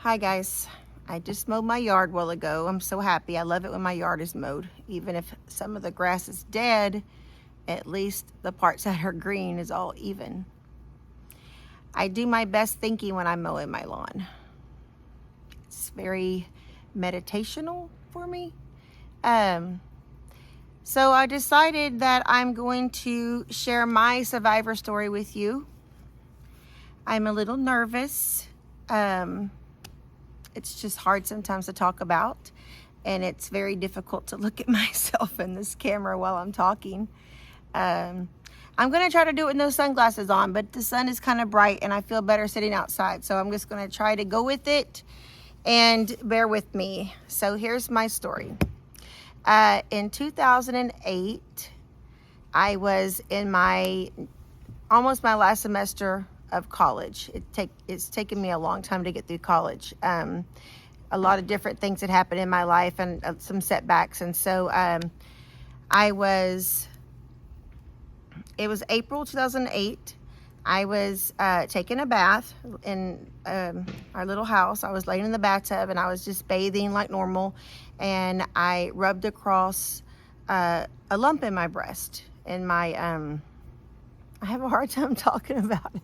Hi guys, I just mowed my yard a while ago. I'm so happy. I love it when my yard is mowed. Even if some of the grass is dead, at least the parts that are green is all even. I do my best thinking when I'm mowing my lawn. It's very meditational for me. So I decided that I'm going to share my survivor story with you. I'm a little nervous. It's just hard sometimes to talk about, and it's very difficult to look at myself in this camera while I'm talking. I'm going to try to do it with no sunglasses on, but the sun is kind of bright and I feel better sitting outside, so I'm just going to try to go with it and bear with me. So here's my story. In 2008, I was in almost my last semester of college. It's taken me a long time to get through college. A lot of different things had happened in my life and some setbacks. And so it was April 2008. I was taking a bath in our little house. I was laying in the bathtub and I was just bathing like normal. And I rubbed across a lump in my breast. In my, I have a hard time talking about it.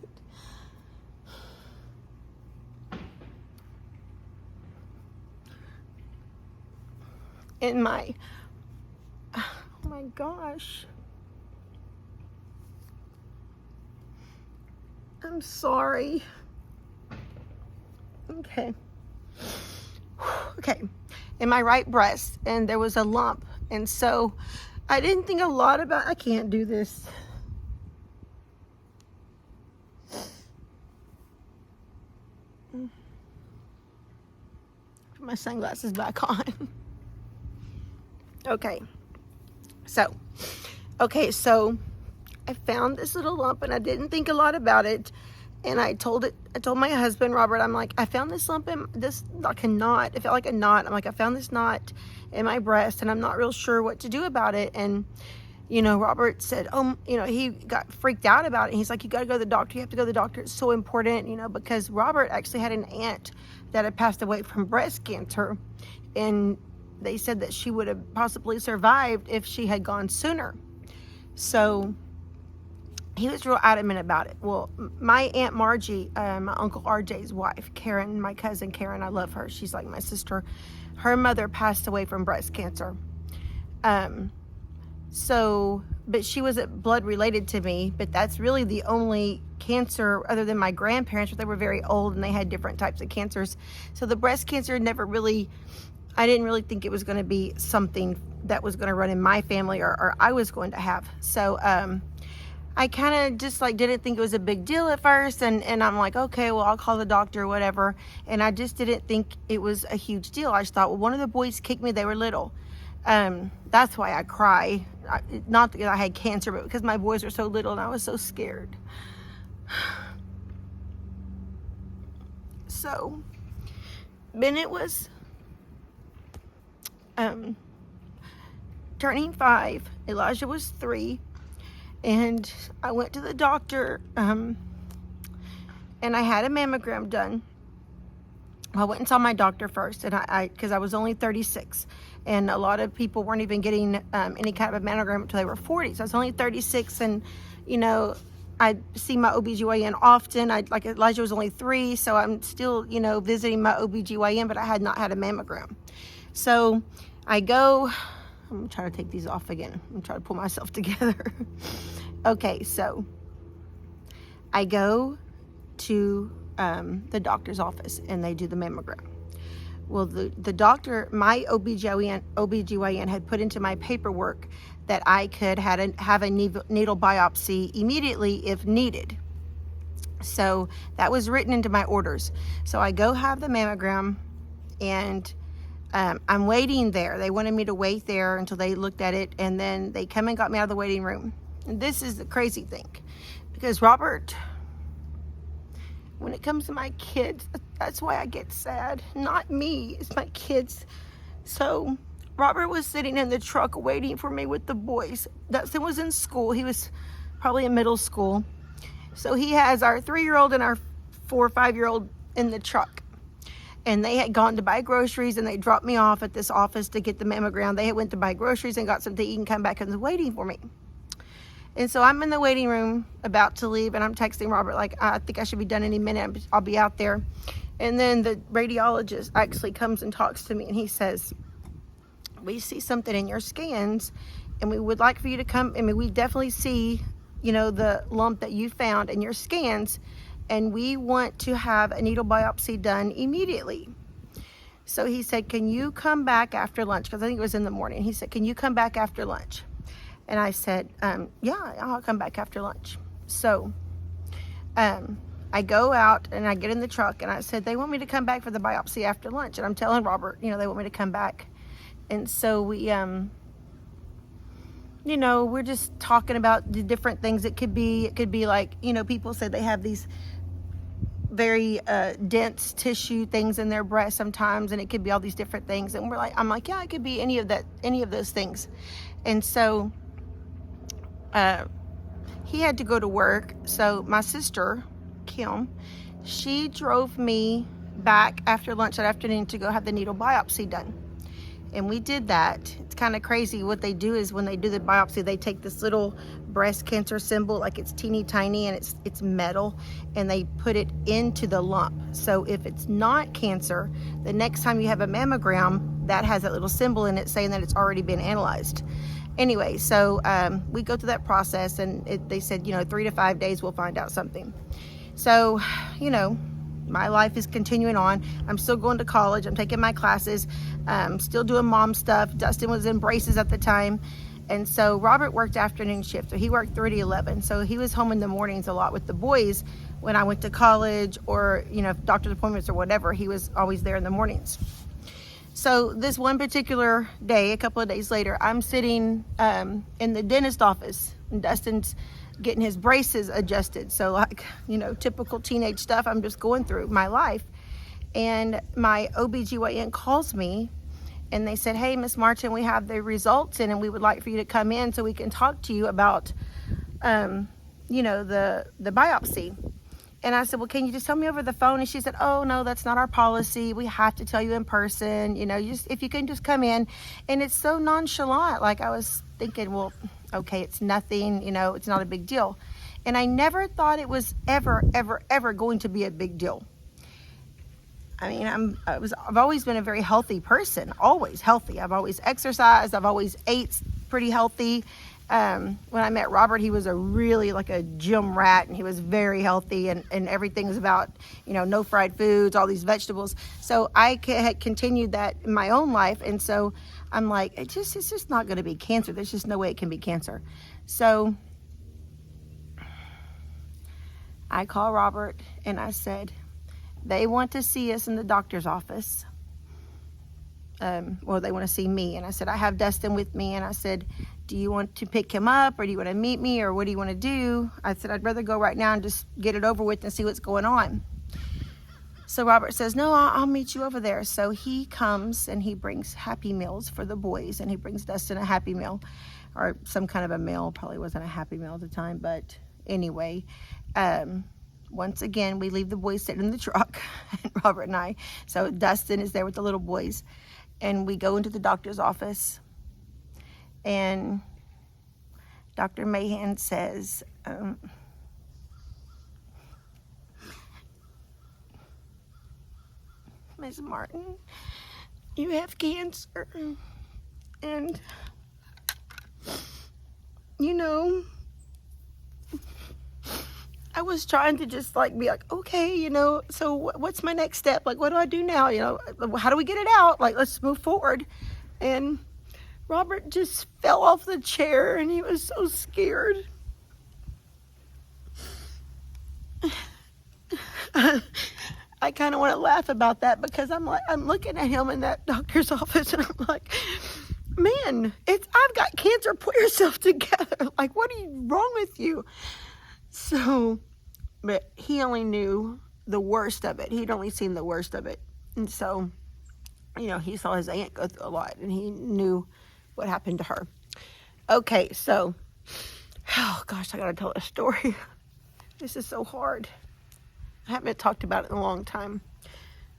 In my, oh my gosh. I'm sorry. Okay. Okay. In my right breast, and there was a lump. And so I didn't think a lot about, I can't do this. Put my sunglasses back on. Okay, so I found this little lump and I didn't think a lot about it. And I told my husband, Robert, I'm like, I found this lump in this, like a knot. It felt like a knot. I'm like, I found this knot in my breast and I'm not real sure what to do about it. And, Robert said, he got freaked out about it. He's like, you got to go to the doctor. You have to go to the doctor. It's so important, because Robert actually had an aunt that had passed away from breast cancer. And they said that she would have possibly survived if she had gone sooner. So he was real adamant about it. Well, my Aunt Margie, my Uncle RJ's wife, Karen, my cousin Karen, I love her. She's like my sister. Her mother passed away from breast cancer. But she wasn't blood related to me, but that's really the only cancer other than my grandparents, but they were very old and they had different types of cancers. So the breast cancer I didn't really think it was going to be something that was going to run in my family or I was going to have. So I kind of just didn't think it was a big deal at first. And I'm like, okay, well, I'll call the doctor or whatever. And I just didn't think it was a huge deal. I just thought, well, one of the boys kicked me. They were little. That's why I cry. Not that I had cancer, but because my boys were so little and I was so scared. So Bennett was turning 5, Elijah was 3, and I went to the doctor, and I had a mammogram done. I went and saw my doctor first, and because I was only 36, and a lot of people weren't even getting any kind of a mammogram until they were 40, so I was only 36, and I see my OBGYN often. Like Elijah was only 3, so I'm still, visiting my OBGYN, but I had not had a mammogram. So I go, I'm going to try to take these off again. I'm trying to pull myself together. Okay, so I go to the doctor's office and they do the mammogram. Well, the doctor, my OBGYN had put into my paperwork that I could have a needle biopsy immediately if needed. So that was written into my orders. So I go have the mammogram and I'm waiting there. They wanted me to wait there until they looked at it, and then they come and got me out of the waiting room. And this is the crazy thing, because Robert, when it comes to my kids, that's why I get sad. Not me, it's my kids. So Robert was sitting in the truck waiting for me with the boys. Dustin was in school. He was probably in middle school. So he has our 3-year-old and our 4 or 5-year-old in the truck. and they had gone to buy groceries, and they dropped me off at this office to get the mammogram. They had went to buy groceries and got something to eat and come back and was waiting for me. And so I'm in the waiting room about to leave, and I'm texting Robert like, I think I should be done any minute. I'll be out there. And then the radiologist actually comes and talks to me, and he says, we see something in your scans, and we would like for you to come. I mean, we definitely see, you know, the lump that you found in your scans, and we want to have a needle biopsy done immediately. So he said, can you come back after lunch? Because I think it was in the morning. He said, can you come back after lunch? And I said, yeah, I'll come back after lunch. So I go out and I get in the truck, and I said, they want me to come back for the biopsy after lunch. And I'm telling Robert, you know, they want me to come back. And so we, you know, we're just talking about the different things it could be. It could be like, you know, people say they have these very dense tissue things in their breast sometimes, and it could be all these different things. And I'm like, yeah, it could be any of those things. And so he had to go to work. So my sister, Kim, she drove me back after lunch that afternoon to go have the needle biopsy done. And we did that. It's kind of crazy. What they do is when they do the biopsy, they take this little breast cancer symbol, like it's teeny tiny and it's metal, and they put it into the lump. So if it's not cancer, the next time you have a mammogram, that has that little symbol in it saying that it's already been analyzed. Anyway, so we go through that process, and they said, you know, 3 to 5 days we'll find out something. So, you know, my life is continuing on. I'm still going to college. I'm taking my classes. Still doing mom stuff. Dustin was in braces at the time. And so Robert worked afternoon shift. So he worked 3 to 11. So he was home in the mornings a lot with the boys when I went to college, or, you know, doctor's appointments or whatever. He was always there in the mornings. So this one particular day, a couple of days later, I'm sitting in the dentist office, and Dustin's getting his braces adjusted. So, like, you know, typical teenage stuff I'm just going through my life. And my OBGYN calls me, and they said, hey, Miss Martin, we have the results in, and we would like for you to come in so we can talk to you about, you know, the biopsy. And I said, well, can you just tell me over the phone? And she said, oh, no, that's not our policy. We have to tell you in person. You know, if you can just come in. And it's so nonchalant. Like, I was thinking, well, okay, it's nothing, you know, it's not a big deal. And I never thought it was ever going to be a big deal. I mean, I've always been a very healthy person, always healthy. I've always exercised. I've always ate pretty healthy. When I met Robert, he was really like a gym rat, and he was very healthy, and everything was about, you know, no fried foods, all these vegetables. So I had continued that in my own life. And so I'm like, it's just not going to be cancer. There's just no way it can be cancer. So I call Robert, and I said, they want to see us in the doctor's office. Well, they want to see me. And I said, I have Dustin with me. And I said, do you want to pick him up, or do you want to meet me, or what do you want to do? I said, I'd rather go right now and just get it over with and see what's going on. So Robert says, no, I'll meet you over there. So he comes, and he brings Happy Meals for the boys, and he brings Dustin a Happy Meal, or some kind of a meal. Probably wasn't a Happy Meal at the time, but anyway, once again, we leave the boys sitting in the truck, and Robert and I. So Dustin is there with the little boys, and we go into the doctor's office, and Dr. Mahan says, Ms. Martin, you have cancer, and, you know, I was trying to just like be like, okay, you know, so what's my next step? Like, what do I do now? You know, how do we get it out? Like, let's move forward. And Robert just fell off the chair, and he was so scared. I kind of want to laugh about that, because I'm looking at him in that doctor's office, and I'm like, man, I've got cancer. Put yourself together. Like, what is wrong with you? So, but he only knew the worst of it. He'd only seen the worst of it. And so, you know, he saw his aunt go through a lot, and he knew what happened to her. Okay, so, oh gosh, I gotta tell a story. This is so hard. I haven't talked about it in a long time.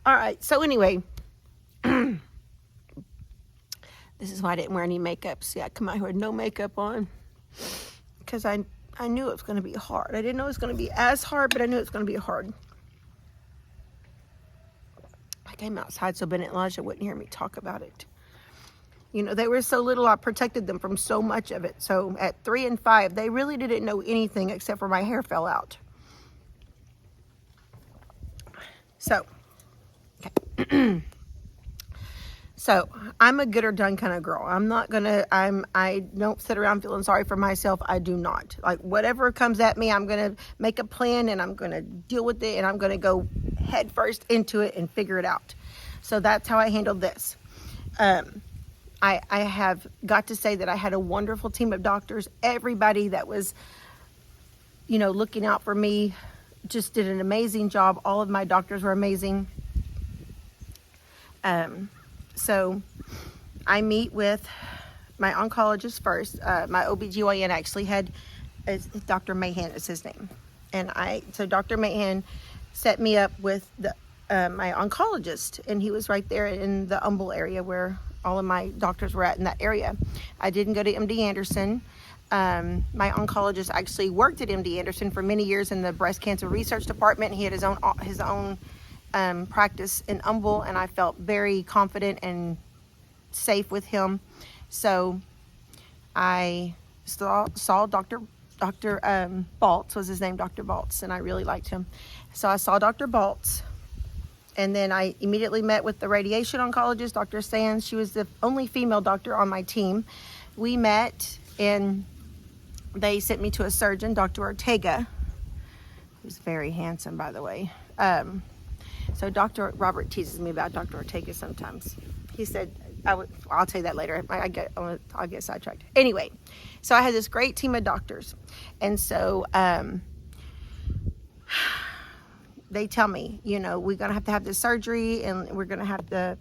All right, so anyway, this is why I didn't wear any makeup. See, I come out here with no makeup on because I knew it was going to be hard. I didn't know it was going to be as hard, but I knew it was going to be hard. I came outside so Bennett and Elijah wouldn't hear me talk about it. You know, they were so little, I protected them from so much of it. So at 3 and 5, they really didn't know anything except for my hair fell out. So, okay. So I'm a get her done kind of girl. I don't sit around feeling sorry for myself. I do not. Like, whatever comes at me, I'm going to make a plan and I'm going to deal with it and I'm going to go head first into it and figure it out. So that's how I handled this. I have got to say that I had a wonderful team of doctors. Everybody that was, you know, looking out for me just did an amazing job. All of my doctors were amazing. So I meet with my oncologist first. My OBGYN actually had, Dr. Mahan is his name. So Dr. Mahan set me up with my oncologist, and he was right there in the Humble area where all of my doctors were at in that area. I didn't go to MD Anderson. My oncologist actually worked at MD Anderson for many years in the breast cancer research department. He had his own practice in Humble, and I felt very confident and safe with him. So I saw Dr. Baltz was his name, Dr. Baltz, and I really liked him. So I saw Dr. Baltz, and then I immediately met with the radiation oncologist, Dr. Sands. She was the only female doctor on my team. We met, and they sent me to a surgeon, Dr. Ortega, who's very handsome, by the way. So Dr. Robert teases me about Dr. Ortega sometimes. He said, I'll tell you that later. I'll get sidetracked. Anyway, so I had this great team of doctors. And so they tell me, you know, we're going to have this surgery, and we're going to have to,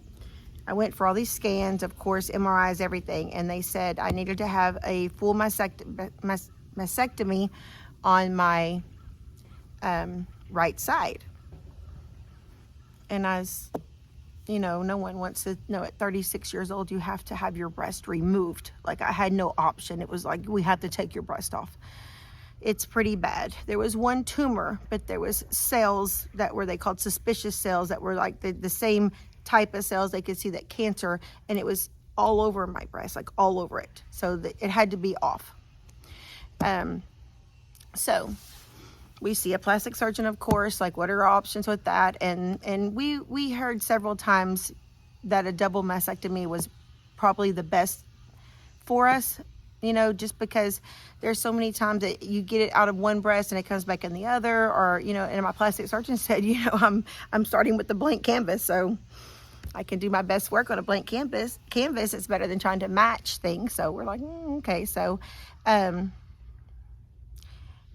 I went for all these scans, of course, MRIs, everything. And they said I needed to have a full mastectomy on my right side. And I was, you know, no one wants to know at 36 years old, you have to have your breast removed. Like, I had no option. It was like, we have to take your breast off. It's pretty bad. There was one tumor, but there was cells that were, they called suspicious cells, that were like the same type of cells. They could see that cancer, and it was all over my breast, like all over it. So it had to be off. So we see a plastic surgeon, of course, like, what are our options with that? And we heard several times that a double mastectomy was probably the best for us, you know, just because there's so many times that you get it out of one breast and it comes back in the other, or, you know, and my plastic surgeon said, you know, I'm starting with the blank canvas, so I can do my best work on a blank canvas. It's better than trying to match things. So we're like, okay. So,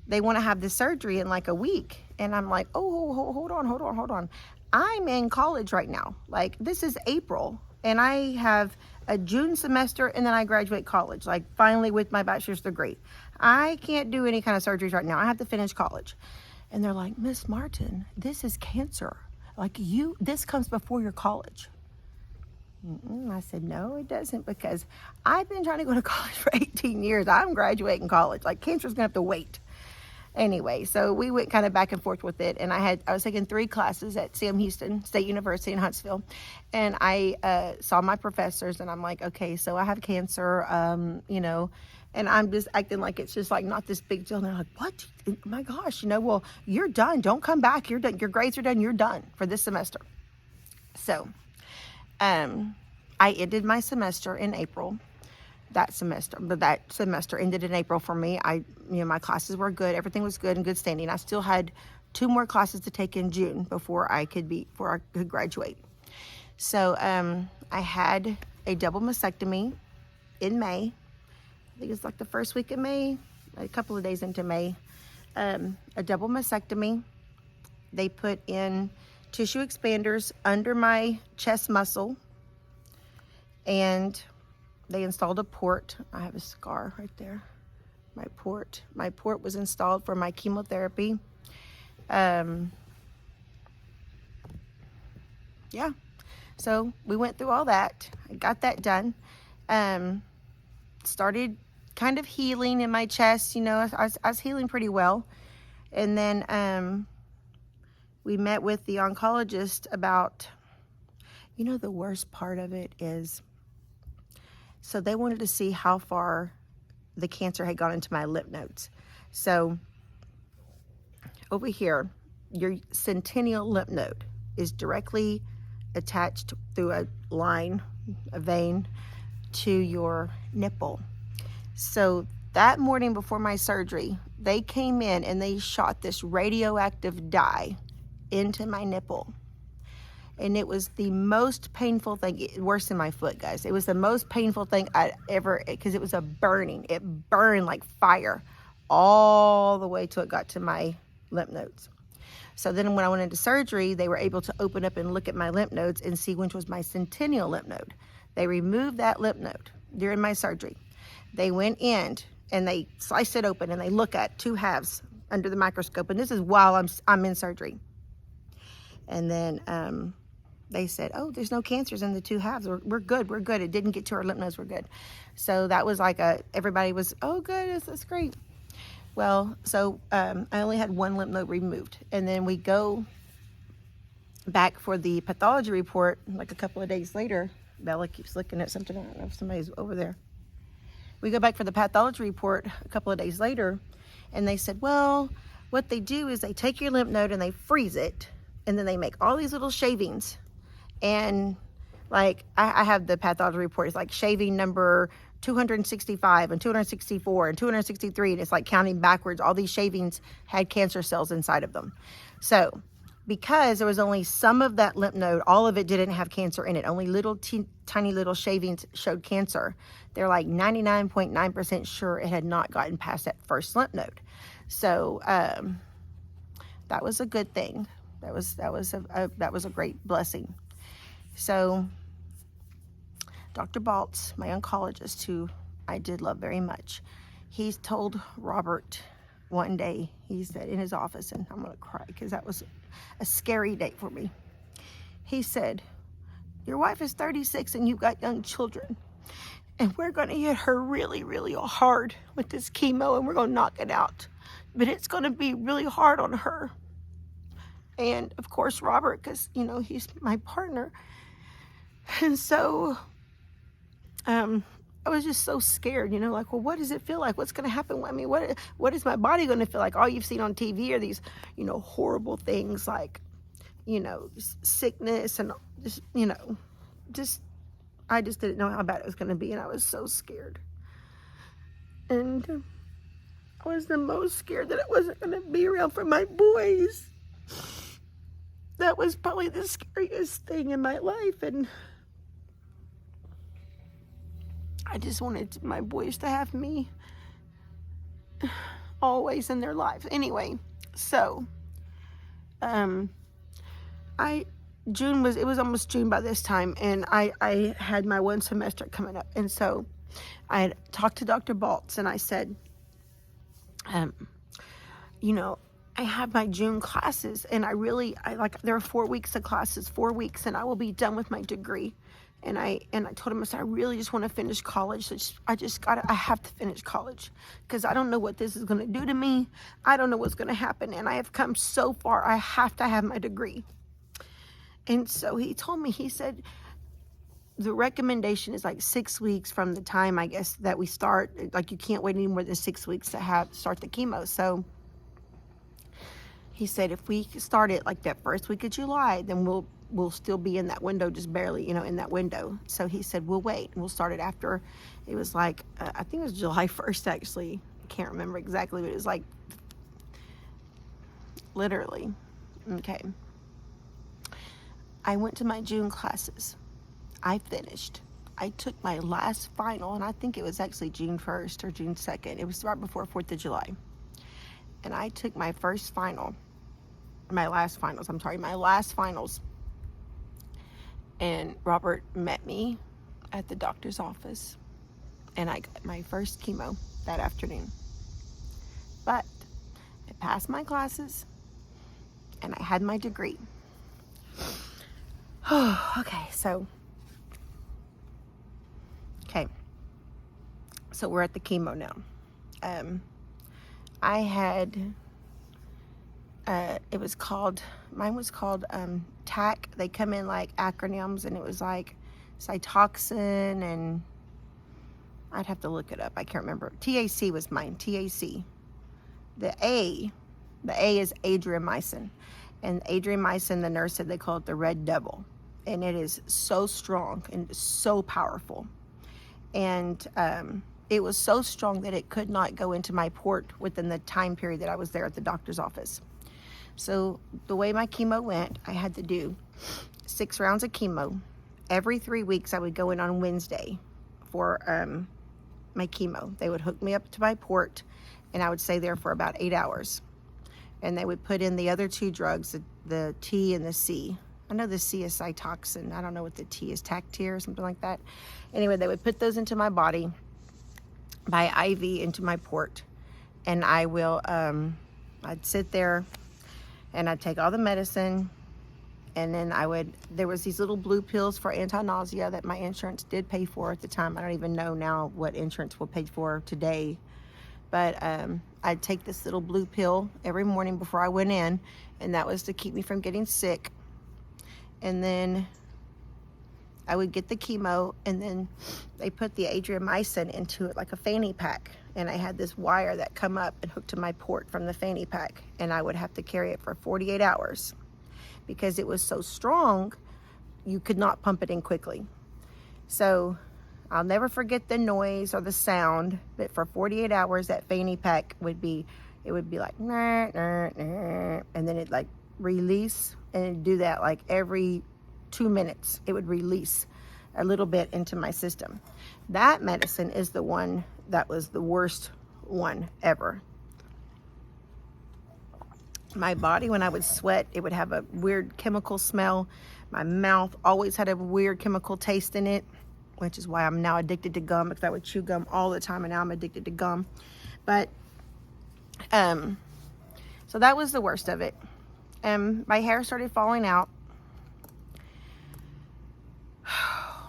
they want to have this surgery in like a week. And I'm like, oh, hold on. I'm in college right now. Like, this is April, and I have a June semester, and then I graduate college, like, finally with my bachelor's degree. I can't do any kind of surgeries right now. I have to finish college. And they're like, Miss Martin, this is cancer. Like, this comes before your college. I said, no, it doesn't, because I've been trying to go to college for 18 years. I'm graduating college. Like, cancer's gonna have to wait. Anyway, so we went kind of back and forth with it, and I was taking 3 classes at Sam Houston State University in Huntsville, and I saw my professors, and I'm like, okay, so I have cancer, you know, and I'm just acting like it's just like not this big deal. And they're like, what? Oh my gosh, you know, well, you're done. Don't come back. You're done. Your grades are done. You're done for this semester. So I ended my semester in April. That semester ended in April for me. My classes were good. Everything was good and good standing. I still had 2 more classes to take in June before I could graduate. So I had a double mastectomy in May. I think it's like the first week of May, a couple of days into May. A double mastectomy. They put in tissue expanders under my chest muscle, and they installed a port. I have a scar right there. My port was installed for my chemotherapy. yeah. So we went through all that. I got that done. Started kind of healing in my chest. I was healing pretty well. And then we met with the oncologist about, the worst part of it is, so they wanted to see how far the cancer had gone into my lymph nodes. So over here, your centennial lymph node is directly attached through a line, a vein, to your nipple. So that morning before my surgery, they came in and they shot this radioactive dye into my nipple. And it was the most painful thing, worse than my foot, guys. It was the most painful thing I ever, because it was it burned like fire all the way till it got to my lymph nodes. So then when I went into surgery, they were able to open up and look at my lymph nodes and see which was my centennial lymph node. They removed that lymph node during my surgery. They went in and they sliced it open and they look at two halves under the microscope. And this is while I'm in surgery. And then they said, oh, there's no cancers in the two halves. We're good. We're good. It didn't get to our lymph nodes. We're good. So that was like everybody was, oh, good. That's great. Well, so I only had one lymph node removed. And then we go back for the pathology report like a couple of days later. Bella keeps looking at something. I don't know if somebody's over there. We go back for the pathology report a couple of days later. And they said, well, what they do is they take your lymph node and they freeze it. And then they make all these little shavings. And like I have the pathology report. It's like shaving number 265 and 264 and 263. And it's like counting backwards. All these shavings had cancer cells inside of them. So because there was only some of that lymph node, all of it didn't have cancer in it. Only little tiny little shavings showed cancer. They're like 99.9% sure it had not gotten past that first lymph node. So that was a good thing. That was a great blessing. So Dr. Baltz, my oncologist, who I did love very much, he told Robert one day, he said in his office, and I'm going to cry because that was a scary day for me. He said, your wife is 36 and you've got young children, and we're going to hit her really, really hard with this chemo, and we're going to knock it out. But it's going to be really hard on her. And of course, Robert, because, he's my partner. And so I was just so scared, like, well, what does it feel like? What's going to happen? I mean, what is my body going to feel like? All you've seen on TV are these, horrible things like, sickness and just, I just didn't know how bad it was going to be. And I was so scared. And I was the most scared that it wasn't going to be around for my boys. That was probably the scariest thing in my life. And I just wanted my boys to have me always in their lives. Anyway, so it was almost June by this time, and I had my one semester coming up. And so I had talked to Dr. Baltz, and I said, I have my June classes, and there are 4 weeks of classes, 4 weeks, and I will be done with my degree. And I told him, I said, I really just want to finish college. So I have to finish college because I don't know what this is going to do to me. I don't know what's going to happen. And I have come so far. I have to have my degree. And so he told me, he said, the recommendation is like 6 weeks from the time, I guess, that we start. Like, you can't wait any more than 6 weeks to start the chemo. So he said, if we start it like that first week of July, then we'll still be in that window, just barely, in that window. So he said, we'll wait. We'll start it after. It was like, I think it was July 1st, actually. I can't remember exactly, but it was like, literally. Okay. I went to my June classes. I finished. I took my last final, and I think it was actually June 1st or June 2nd. It was right before 4th of July. And I took my last finals. And Robert met me at the doctor's office, and I got my first chemo that afternoon. But I passed my classes, and I had my degree. Okay, so we're at the chemo now. I had, mine was called TAC. They come in like acronyms, and it was like Cytoxin, and I'd have to look it up. I can't remember. TAC was mine, TAC. The A is adriamycin. And adriamycin, the nurse said they call it the red devil. And it is so strong and so powerful. And it was so strong that it could not go into my port within the time period that I was there at the doctor's office. So the way my chemo went, I had to do 6 rounds of chemo. Every 3 weeks, I would go in on Wednesday for my chemo. They would hook me up to my port, and I would stay there for about 8 hours. And they would put in the other 2 drugs, the T and the C. I know the C is Cytoxin. I don't know what the T is, Tactir or something like that. Anyway, they would put those into my body by IV into my port. And I will, I'd sit there and I'd take all the medicine. And then there was these little blue pills for anti-nausea that my insurance did pay for at the time. I don't even know now what insurance will pay for today. But I'd take this little blue pill every morning before I went in, and that was to keep me from getting sick. And then I would get the chemo, and then they put the adriamycin into it like a fanny pack. And I had this wire that come up and hooked to my port from the fanny pack, and I would have to carry it for 48 hours. Because it was so strong, you could not pump it in quickly. So I'll never forget the noise or the sound, but for 48 hours, that fanny pack would be like, nah, nah, nah, and then it'd like release, and it'd do that like every 2 minutes. It would release a little bit into my system. That medicine is the one that was the worst one ever. My body, when I would sweat, it would have a weird chemical smell. My mouth always had a weird chemical taste in it, which is why I'm now addicted to gum, because I would chew gum all the time, and now I'm addicted to gum. But, so that was the worst of it. My hair started falling out.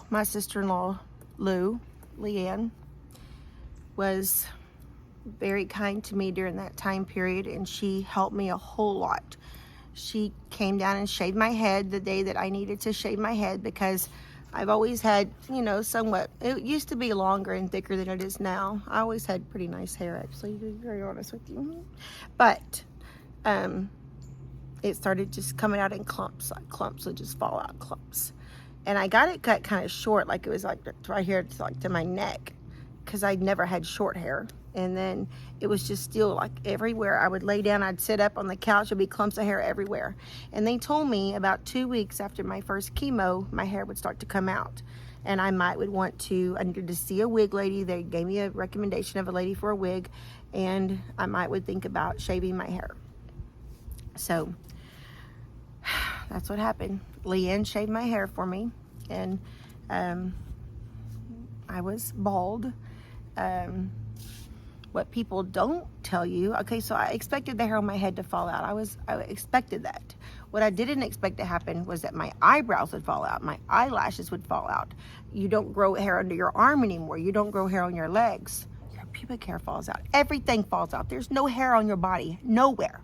My sister-in-law, Leanne, was very kind to me during that time period, and she helped me a whole lot. She came down and shaved my head the day that I needed to shave my head, because I've always had, somewhat, it used to be longer and thicker than it is now. I always had pretty nice hair, actually, to be very honest with you. But it started just coming out in clumps. Like clumps would just fall out, clumps. And I got it cut kind of short, like it was like right here, like to my neck, because I'd never had short hair. And then it was just still like everywhere. I would lay down, I'd sit up on the couch, there'd be clumps of hair everywhere. And they told me about 2 weeks after my first chemo, my hair would start to come out. And I needed to see a wig lady. They gave me a recommendation of a lady for a wig, and I would think about shaving my hair. So that's what happened. Leanne shaved my hair for me, and I was bald. What people don't tell you, okay, so I expected the hair on my head to fall out. I expected that. What I didn't expect to happen was that my eyebrows would fall out, my eyelashes would fall out. You don't grow hair under your arm anymore. You don't grow hair on your legs. Your pubic hair falls out. Everything falls out. There's no hair on your body. Nowhere.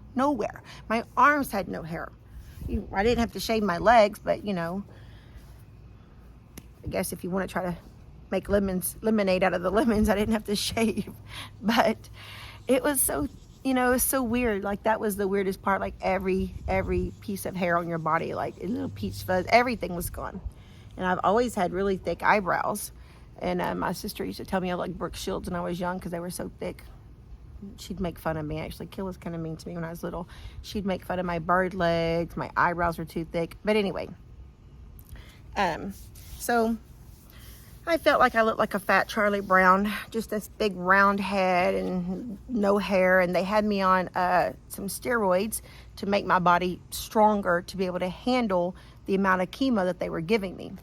My arms had no hair. I didn't have to shave my legs, but I guess if you want to try to make lemonade out of the lemons, I didn't have to shave. But it was so, it was so weird. Like, that was the weirdest part. Like, every piece of hair on your body, like a little peach fuzz, everything was gone. And I've always had really thick eyebrows. And my sister used to tell me I looked like Brooke Shields when I was young because they were so thick. She'd make fun of me, actually. Kill was kind of mean to me when I was little. She'd make fun of my bird legs. My eyebrows were too thick. But anyway, so I felt like I looked like a fat Charlie Brown, just this big round head and no hair. And they had me on some steroids to make my body stronger to be able to handle the amount of chemo that they were giving me.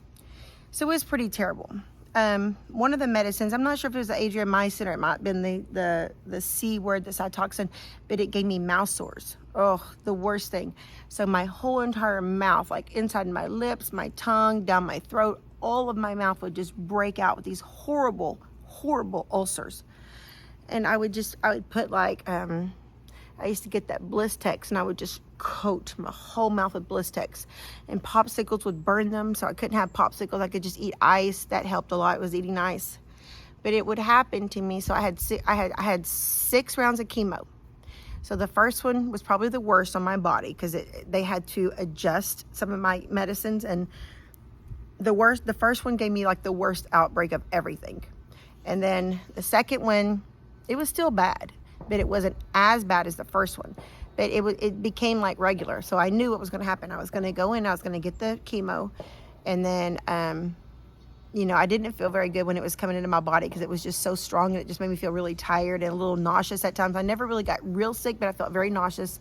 So it was pretty terrible. One of the medicines, I'm not sure if it was the adriamycin or it might have been the C word, the Cytoxin, but it gave me mouth sores. Oh, the worst thing. So my whole entire mouth, like inside my lips, my tongue, down my throat, all of my mouth would just break out with these horrible, horrible ulcers. And I would put like, I used to get that Blistex, and I would just coat my whole mouth with Blistex. And popsicles would burn them, so I couldn't have popsicles. I could just eat ice. That helped a lot, was eating ice. But it would happen to me. So I had 6 rounds of chemo. So the first one was probably the worst on my body, because they had to adjust some of my medicines, and the first one gave me like the worst outbreak of everything. And then the second one, it was still bad, but it wasn't as bad as the first one. But it became like regular. So I knew what was going to happen. I was going to go in, I was going to get the chemo, and then I didn't feel very good when it was coming into my body, because it was just so strong, and it just made me feel really tired and a little nauseous at times. I never really got real sick, but I felt very nauseous.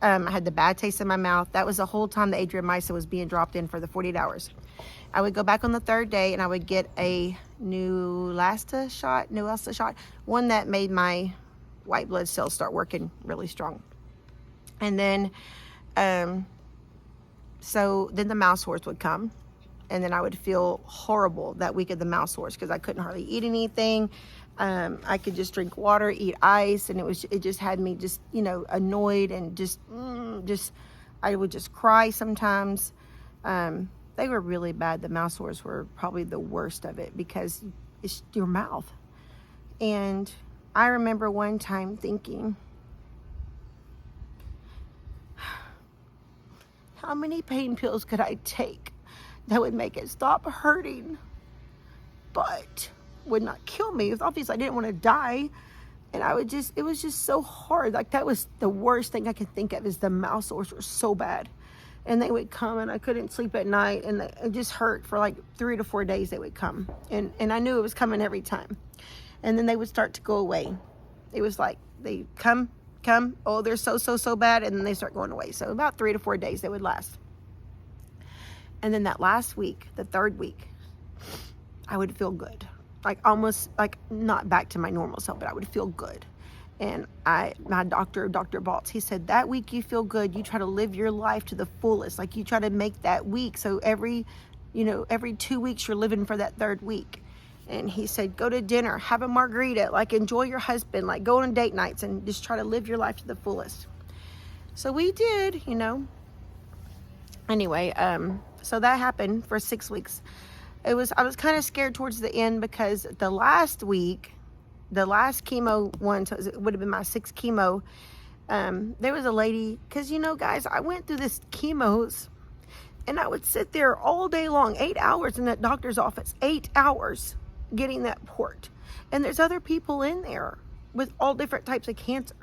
I had the bad taste in my mouth. That was the whole time the Adriamycin was being dropped in for the 48 hours. I would go back on the 3rd day, and I would get a Neulasta shot, one that made my white blood cells start working really strong. And then, so then the mouse sores would come. And then I would feel horrible that week of the mouse sores, because I couldn't hardly eat anything. I could just drink water, eat ice, and it just had me just, annoyed, and I would just cry sometimes. They were really bad. The mouse sores were probably the worst of it, because it's your mouth. And I remember one time thinking, how many pain pills could I take that would make it stop hurting, but would not kill me? Obviously, I didn't want to die. And it was just so hard. Like, that was the worst thing I could think of, is the mouse sores were so bad. And they would come, and I couldn't sleep at night, and it just hurt for like 3 to 4 days. They would come, and I knew it was coming every time. And then they would start to go away. It was like, they come, oh, they're so bad, and then they start going away. So about 3 to 4 days they would last. And then that last week, the 3rd week, I would feel good. Like, almost like not back to my normal self, but I would feel good. And my doctor, Dr. Baltz, he said, that week you feel good, you try to live your life to the fullest. Like, you try to make that week. So every 2 weeks you're living for that 3rd week. And he said, go to dinner, have a margarita, like, enjoy your husband, like, go on date nights, and just try to live your life to the fullest. So we did, Anyway, so that happened for 6 weeks. I was kind of scared towards the end, because the last chemo one, so it would have been my 6th chemo. There was a lady, because guys, I went through this chemos, and I would sit there all day long, 8 hours in that doctor's office, 8 hours getting that port. And there's other people in there with all different types of cancer.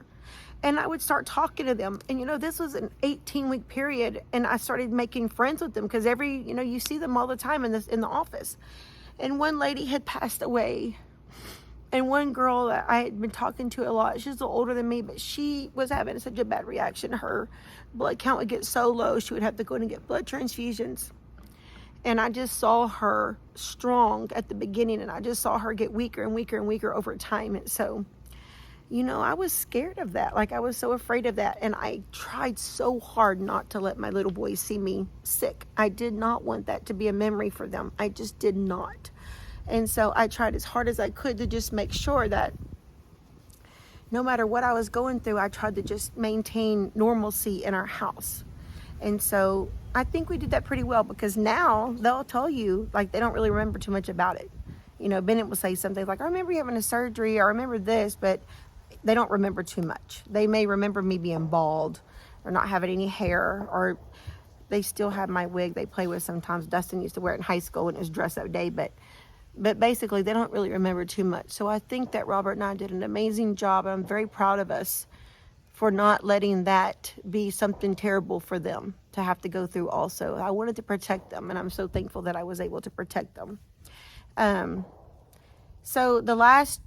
And I would start talking to them. And, this was an 18-week period. And I started making friends with them, because you see them all the time in the office. And one lady had passed away. And one girl that I had been talking to a lot, she's a little older than me, but she was having such a bad reaction. Her blood count would get so low, she would have to go in and get blood transfusions. And I just saw her strong at the beginning, and I just saw her get weaker and weaker and weaker over time. And so, I was scared of that. Like, I was so afraid of that. And I tried so hard not to let my little boys see me sick. I did not want that to be a memory for them. I just did not. And so I tried as hard as I could to just make sure that no matter what I was going through, I tried to just maintain normalcy in our house. And so I think we did that pretty well, because now they'll tell you, like, they don't really remember too much about it. Bennett will say something like, I remember you having a surgery, or I remember this, but they don't remember too much. They may remember me being bald or not having any hair, or they still have my wig they play with sometimes. Dustin used to wear it in high school when it was dress up day, but basically they don't really remember too much. So I think that Robert and I did an amazing job. I'm very proud of us for not letting that be something terrible for them to have to go through also. I wanted to protect them, and I'm so thankful that I was able to protect them. So the last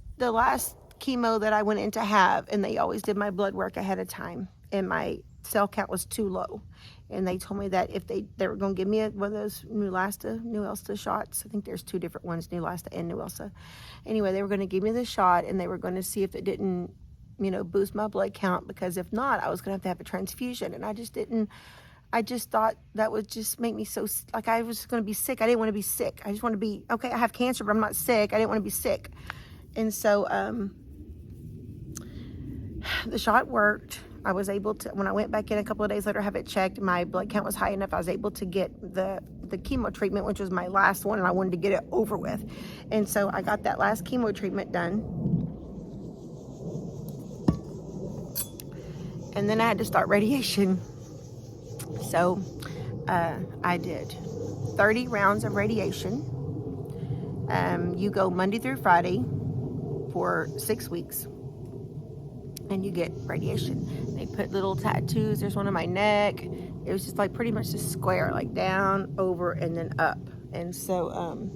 chemo that I went in to have, and they always did my blood work ahead of time, and my cell count was too low. And they told me that if they were going to give me one of those Neulasta shots. I think there's 2 different ones, Neulasta and Neulasta. Anyway, they were going to give me the shot, and they were going to see if it didn't boost my blood count, because if not, I was going to have a transfusion. And I just thought that would just make me so, like, I was going to be sick. I didn't want to be sick. I just want to be, okay, I have cancer, but I'm not sick. I didn't want to be sick. And so the shot worked. I was able to, when I went back in a couple of days later, have it checked. My blood count was high enough. I was able to get the chemo treatment, which was my last one, and I wanted to get it over with. And so I got that last chemo treatment done. And then I had to start radiation. So I did 30 rounds of radiation. You go Monday through Friday for 6 weeks, and you get radiation. They put little tattoos. There's one on my neck. It was just like pretty much just square, like down, over, and then up. And so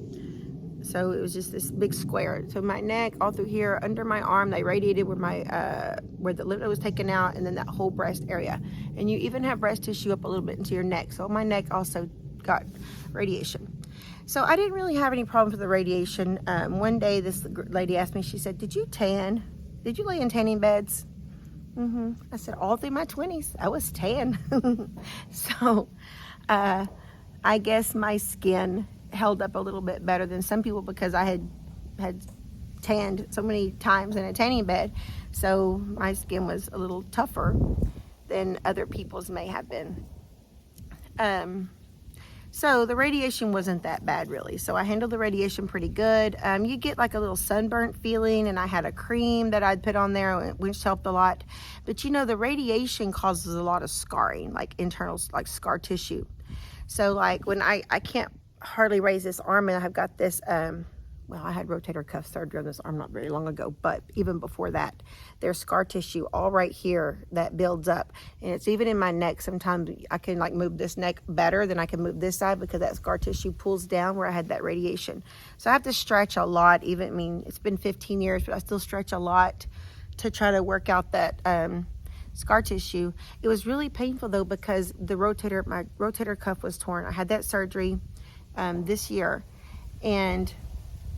so it was just this big square. So my neck, all through here, under my arm, they radiated where my where the lymph node was taken out, and then that whole breast area. And you even have breast tissue up a little bit into your neck. So my neck also got radiation. So I didn't really have any problems with the radiation. One day, this lady asked me, she said, "Did you tan? Did you lay in tanning beds?" I said, "All through my 20s, I was tan." So I guess my skin held up a little bit better than some people, because I had tanned so many times in a tanning bed. So my skin was a little tougher than other people's may have been. So the radiation wasn't that bad, really. So I handled the radiation pretty good. You get like a little sunburnt feeling, and I had a cream that I'd put on there, which helped a lot. But the radiation causes a lot of scarring, like internal, like scar tissue. So like when I can't hardly raise this arm, and I've got this, well, I had rotator cuff surgery on this arm not very long ago, but even before that, there's scar tissue all right here that builds up. And it's even in my neck. Sometimes I can like move this neck better than I can move this side, because that scar tissue pulls down where I had that radiation. So I have to stretch a lot. It's been 15 years, but I still stretch a lot to try to work out that scar tissue. It was really painful though, because my rotator cuff was torn. I had that surgery this year, and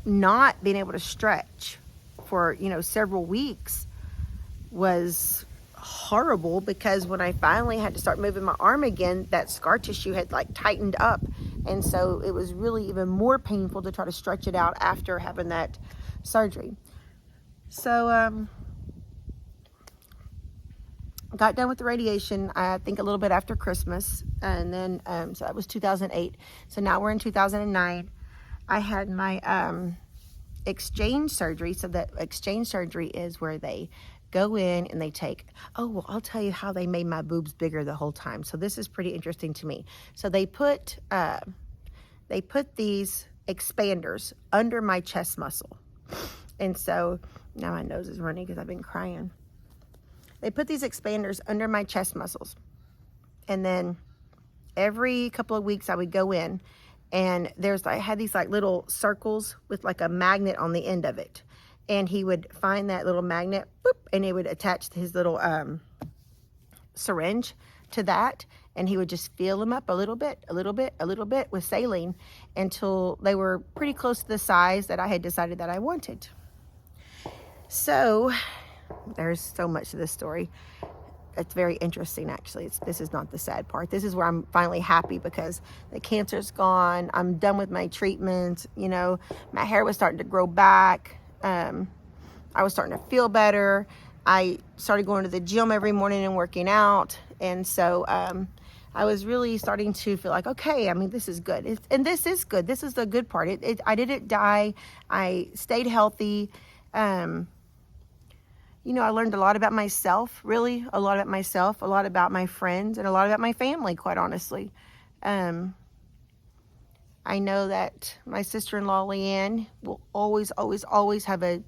not being able to stretch for several weeks was horrible, because when I finally had to start moving my arm again, that scar tissue had like tightened up, and so it was really even more painful to try to stretch it out after having that surgery. So got done with the radiation, I think a little bit after Christmas, and then so that was 2008. So now we're in 2009. I had my exchange surgery. So that exchange surgery is where they go in and they take, well, I'll tell you how they made my boobs bigger the whole time. So this is pretty interesting to me. So they put these expanders under my chest muscle. And so now my nose is running because I've been crying. They put these expanders under my chest muscles. And then every couple of weeks I would go in, and I had these like little circles with like a magnet on the end of it. And he would find that little magnet, boop, and he would attach his little syringe to that. And he would just fill them up a little bit with saline until they were pretty close to the size that I had decided that I wanted. So there's so much to this story. It's very interesting, actually. This is not the sad part. This is where I'm finally happy, because the cancer's gone. I'm done with my treatment. My hair was starting to grow back. I was starting to feel better. I started going to the gym every morning and working out. And so I was really starting to feel like, okay, this is good. And this is good. This is the good part. I didn't die. I stayed healthy. I learned a lot about myself, really, a lot about myself, a lot about my friends, and a lot about my family, quite honestly. I know that my sister-in-law, Leanne, will always, always, always have a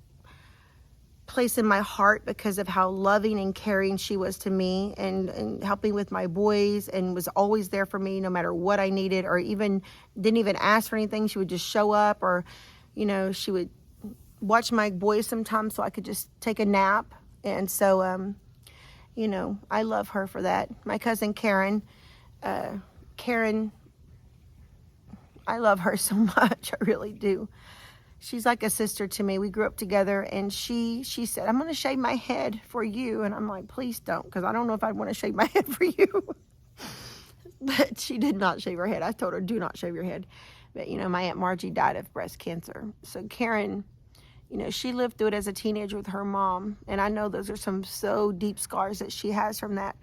place in my heart because of how loving and caring she was to me, and helping with my boys, and was always there for me no matter what I needed, or didn't even ask for anything. She would just show up, or, she would watch my boys sometimes so I could just take a nap. And so, I love her for that. My cousin Karen, I love her so much. I really do. she's like a sister to me. We grew up together, and she said, I'm going to shave my head for you. And I'm like, please don't, because I don't know if I'd want to shave my head for you. But she did not shave her head. I told her, do not shave your head. But, my Aunt Margie died of breast cancer. So Karen, she lived through it as a teenager with her mom. And I know those are some so deep scars that she has from that.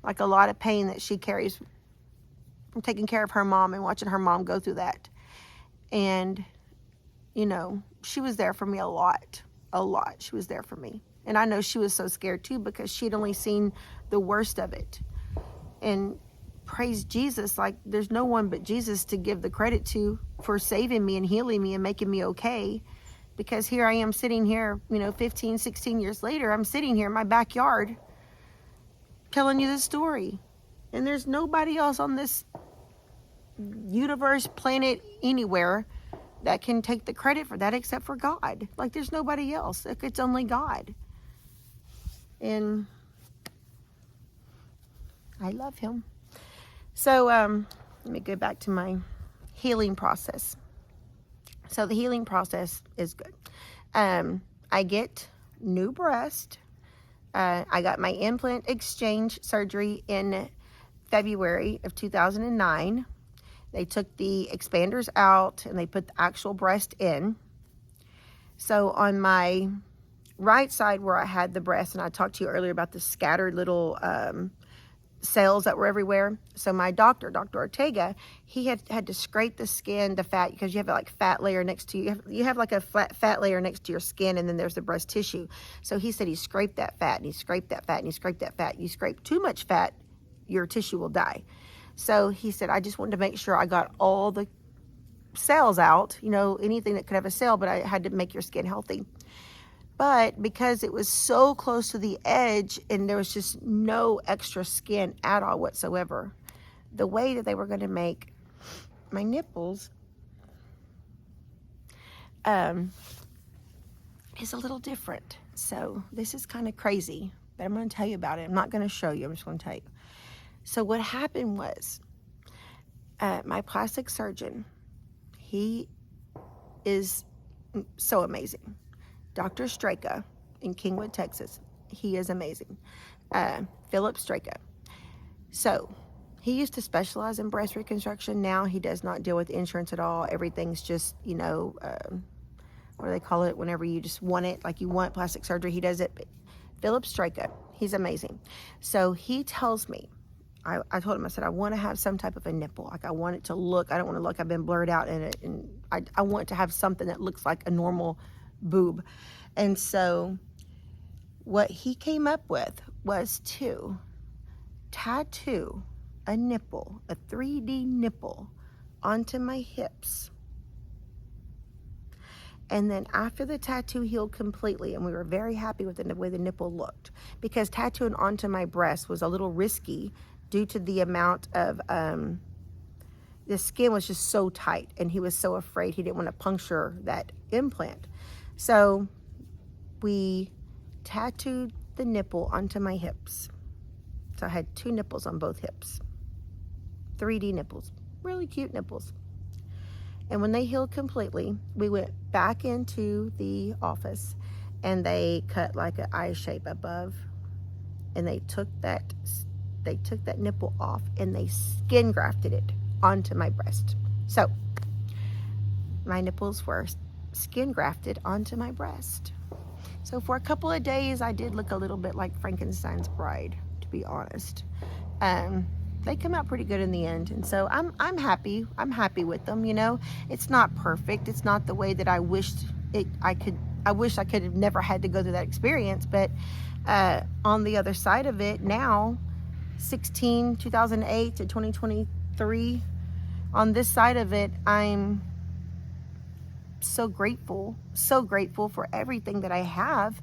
Like a lot of pain that she carries from taking care of her mom and watching her mom go through that. And, she was there for me a lot. She was there for me. And I know she was so scared too, because she'd only seen the worst of it. And praise Jesus, like there's no one but Jesus to give the credit to for saving me and healing me and making me okay. Because here I am sitting here, 15, 16 years later, I'm sitting here in my backyard telling you this story. And there's nobody else on this universe, planet, anywhere that can take the credit for that except for God. Like there's nobody else. It's only God. And I love him. So let me go back to my healing process. So the healing process is good. I get new breast. I got my implant exchange surgery in February of 2009. They took the expanders out and they put the actual breast in. So on my right side where I had the breast, and I talked to you earlier about the scattered little cells that were everywhere. So my doctor, Dr. Ortega, he had to scrape the skin, the fat, because you have like fat layer next to you. You have like a fat layer next to your skin, and then there's the breast tissue. So he said he scraped that fat, and he scraped that fat, and he scraped that fat. You scrape too much fat, your tissue will die. So he said, I just wanted to make sure I got all the cells out, anything that could have a cell, but I had to make your skin healthy. But because it was so close to the edge and there was just no extra skin at all whatsoever, the way that they were going to make my nipples is a little different. So this is kind of crazy, but I'm going to tell you about it. I'm not going to show you. I'm just going to tell you. So what happened was my plastic surgeon, he is so amazing. Dr. Straka in Kingwood, Texas. He is amazing. Philip Straka. So he used to specialize in breast reconstruction. Now he does not deal with insurance at all. Everything's just, what do they call it? Whenever you just want it, like you want plastic surgery, he does it. But Philip Straka, he's amazing. So he tells me, I told him, I said, I want to have some type of a nipple. Like I want it to look, I don't want to look, I've been blurred out in it. And I want to have something that looks like a normal boob. And so what he came up with was to tattoo a nipple, a 3D nipple, onto my hips. And then after the tattoo healed completely, and we were very happy with the way the nipple looked, because tattooing onto my breast was a little risky due to the amount of, the skin was just so tight, and he was so afraid he didn't want to puncture that implant. So we tattooed the nipple onto my hips. So I had 2 nipples on both hips. 3D nipples. Really cute nipples. And when they healed completely, we went back into the office and they cut like an eye shape above, and they took that nipple off and they skin grafted it onto my breast. So my nipples were skin grafted onto my breast. So for a couple of days, I did look a little bit like Frankenstein's bride, to be honest. They come out pretty good in the end, and so I'm happy. I'm happy with them. It's not perfect. It's not the way that I wished I could. I wish I could have never had to go through that experience. But on the other side of it, now 2008 to 2023, on this side of it, I'm so grateful for everything that I have,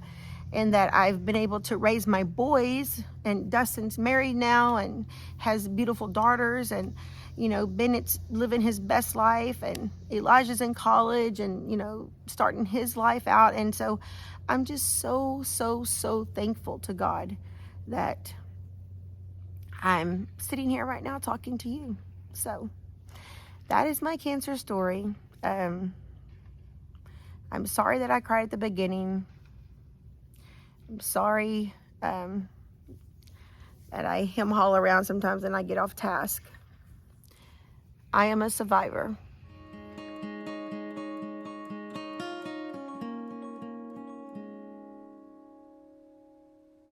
and that I've been able to raise my boys. And Dustin's married now and has beautiful daughters, and Bennett's living his best life, and Elijah's in college and starting his life out. And so I'm just so thankful to God that I'm sitting here right now talking to you. So that is my cancer story. I'm sorry that I cried at the beginning. I'm sorry that I hem haul around sometimes and I get off task. I am a survivor.